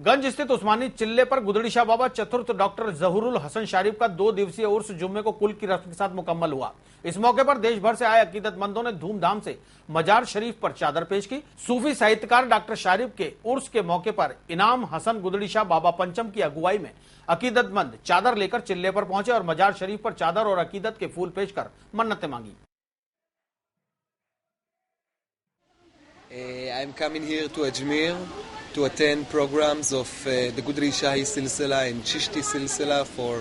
गंज स्थित उस्मानी चिल्ले पर गुदड़ी शाह बाबा चतुर्थ डॉक्टर जहूरुल हसन शारिफ का 2 दिवसीय उर्स जुम्मे को कुल की रस्म के साथ मुकम्मल हुआ। इस मौके पर देश भर से आए अकीदतमंदों ने धूमधाम से मजार शरीफ पर चादर पेश की। सूफी साहित्यकार डॉक्टर शारिफ के उर्स के मौके पर इनाम हसन गुदड़ी शाह बाबा पंचम की अगुवाई में अकीदतमंद चादर लेकर चिल्ले पर पहुंचे और मजार शरीफ पर चादर और अकीदत के फूल पेश कर मन्नतें मांगी। I'm coming here to Ajmer to attend programs of the Gudri Shahi Silsila and Chishti Silsila for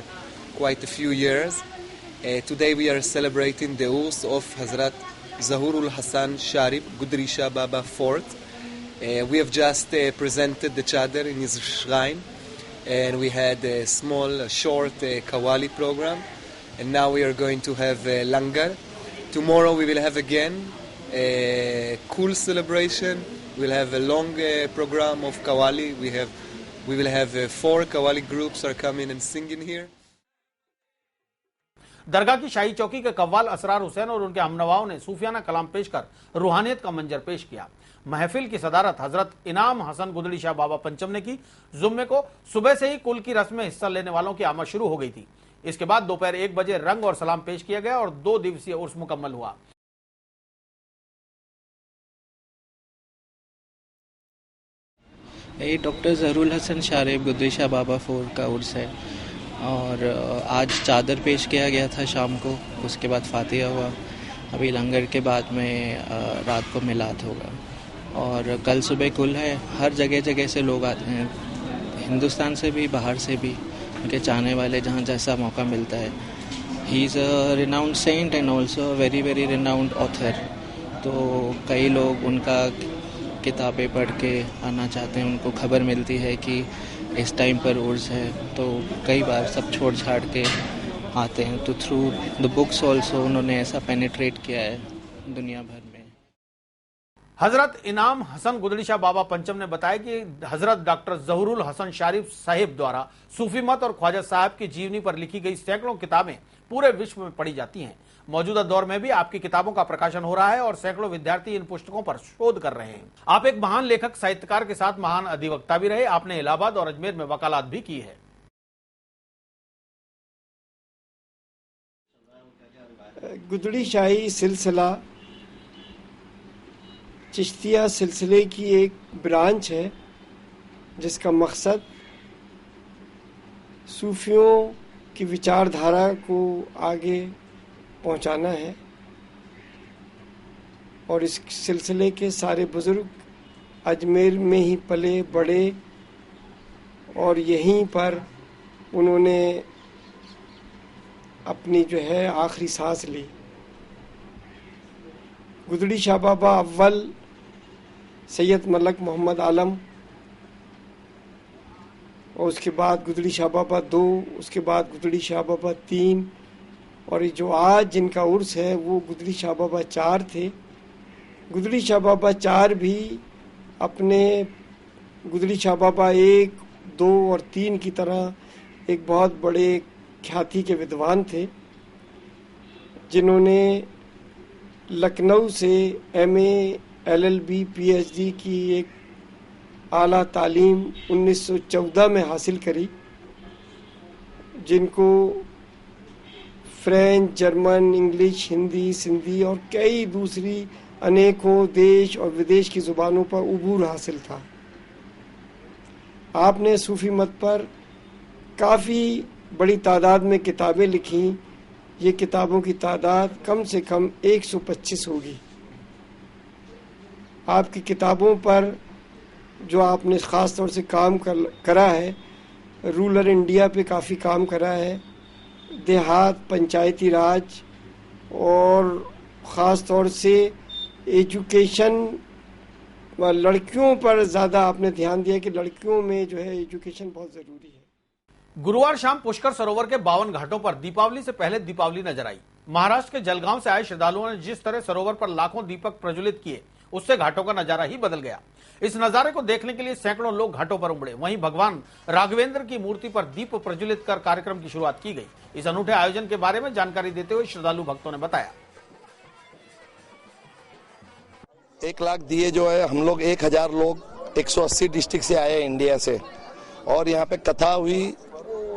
quite a few years. Today we are celebrating the Urs of Hazrat Zahurul Hasan Sharif Gudri Shah Baba Fort. We have just presented the chadar in his shrine, and we had a small, short Qawwali program, and now we are going to have langar. Tomorrow we will have again a cool celebration. We'll have a long program of Qawwali. We will have 4 Qawwali groups are coming and singing here. दरगाह की शाही चौकी के कव्वाल असरार हुसैन और उनके हमनवाओं ने सूफियाना कलाम पेश कर रूहानियत का मंजर पेश किया। महफिल की सदारत हजरत इनाम हसन गुदड़ी शाह बाबा पंचम ने की। जुम्मे को सुबह से ही कुल की रस्म में हिस्सा लेने वालों की आमद शुरू हो गई थी। इसके बाद दोपहर 1 बजे रंग और सलाम पेश किया गया और 2 दिवसीय उर्स मुकम्मल हुआ। ये डॉक्टर ज़हूरुल हसन शारिफ गुदड़ी शाह बाबा फोर्ट का उर्स है और आज चादर पेश किया गया था शाम को, उसके बाद फातिहा हुआ। अभी लंगर के बाद में रात को मिलाद होगा और कल सुबह कुल है। हर जगह जगह से लोग आते हैं, हिंदुस्तान से भी बाहर से भी, उनके चाहने वाले जहाँ जैसा मौका मिलता है। He is a renowned saint and also very very renowned author. तो कई लोग उनका किताबें पढ़ के आना चाहते हैं, उनको खबर मिलती है कि इस टाइम पर उर्स है, तो कई बार सब छोड़ छाड़ के आते हैं। तो थ्रू द बुक्स ऑल्सो उन्होंने ऐसा पेनिट्रेट किया है दुनिया भर में। हजरत इनाम हसन गुदड़ी शाह बाबा पंचम ने बताया कि हजरत डॉक्टर जहूरुल हसन शारिफ साहिब द्वारा सूफी मत और ख्वाजा साहब की जीवनी पर लिखी गई सैकड़ों किताबें पूरे विश्व में पढ़ी जाती हैं। मौजूदा दौर में भी आपकी किताबों का प्रकाशन हो रहा है और सैकड़ों विद्यार्थी इन पुस्तकों पर शोध कर रहे हैं। आप एक महान लेखक साहित्यकार के साथ महान अधिवक्ता भी रहे। आपने इलाहाबाद और अजमेर में वकालत भी की है। गुदड़ी शाही सिलसिला चिश्तिया सिलसिले की एक ब्रांच है जिसका मकसद सूफियों की विचारधारा को आगे पहुंचाना है और इस सिलसिले के सारे बुजुर्ग अजमेर में ही पले बड़े और यहीं पर उन्होंने अपनी जो है आखिरी सांस ली। गुदड़ी शाह बाबा अव्वल सैयद मलक मोहम्मद आलम और उसके बाद गुदड़ी शाह बाबा 2, उसके बाद गुदड़ी शाह बाबा 3 और ये जो आज जिनका उर्स है वो गुदड़ी शाह बाबा 4 थे। गुदड़ी शाह बाबा 4 भी अपने गुदड़ी शाह बाबा 1, 2 और 3 की तरह एक बहुत बड़े ख्याति के विद्वान थे जिन्होंने लखनऊ से MA, LLB, PhD की एक आला तालीम 1914 में हासिल करी, जिनको French, German, English, Hindi, Sindhi और कई दूसरी अनेकों देश और विदेश की ज़ुबानों पर उबूर हासिल था। आपने सूफ़ी मत पर काफ़ी बड़ी तादाद में किताबें लिखी। ये किताबों की तादाद कम से कम 125 होगी। आपकी किताबों पर जो आपने ख़ास तौर से काम करा है, रूरल इंडिया पे काफ़ी काम करा है, देहात, पंचायती राज और ख़ास तौर से एजुकेशन व लड़कियों पर ज़्यादा आपने ध्यान दिया कि लड़कियों में जो है एजुकेशन बहुत ज़रूरी है। गुरुवार शाम पुष्कर सरोवर के 52 घाटों पर दीपावली से पहले दीपावली नजर आई। महाराष्ट्र के जलगांव से आए श्रद्धालुओं ने जिस तरह सरोवर पर लाखों दीपक प्रज्वलित किए, उससे घाटों का नजारा ही बदल गया। इस नजारे को देखने के लिए सैकड़ों लोग घाटों पर उमड़े। वहीं भगवान राघवेंद्र की मूर्ति पर दीप प्रज्वलित कर कार्यक्रम की शुरुआत की गई। इस अनूठे आयोजन के बारे में जानकारी देते हुए श्रद्धालु भक्तों ने बताया, 1 लाख दिए जो है हम लोग 1000 लोग 180 डिस्ट्रिक्ट से आए इंडिया से, और यहाँ पे कथा हुई,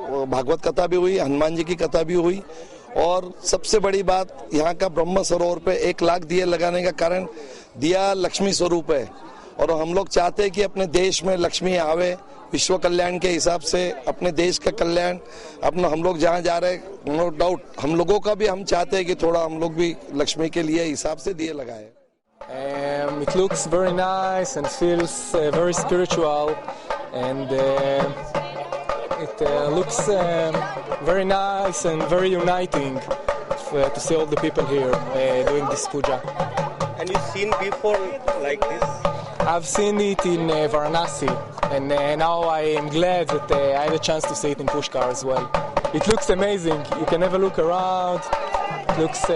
भागवत कथा भी हुई, हनुमान जी की कथा भी हुई। और सबसे बड़ी बात, यहाँ का ब्रह्म सरोवर पे 1 लाख दिए लगाने का कारण, दिया लक्ष्मी स्वरूप है और हम लोग चाहते हैं कि अपने देश में लक्ष्मी आवे, विश्व कल्याण के हिसाब से अपने देश का कल्याण, अपना हम लोग जहाँ जा रहे हैं नो डाउट हम लोगों का भी हम चाहते हैं कि थोड़ा हम लोग भी लक्ष्मी के लिए हिसाब से दिए लगाए। It looks very nice and feels very spiritual, and it looks very nice and very uniting to see all the people here doing this puja. And you've seen before like this? I've seen it in Varanasi, and now I am glad that I had a chance to see it in Pushkar as well. It looks amazing. You can have a look around. It looks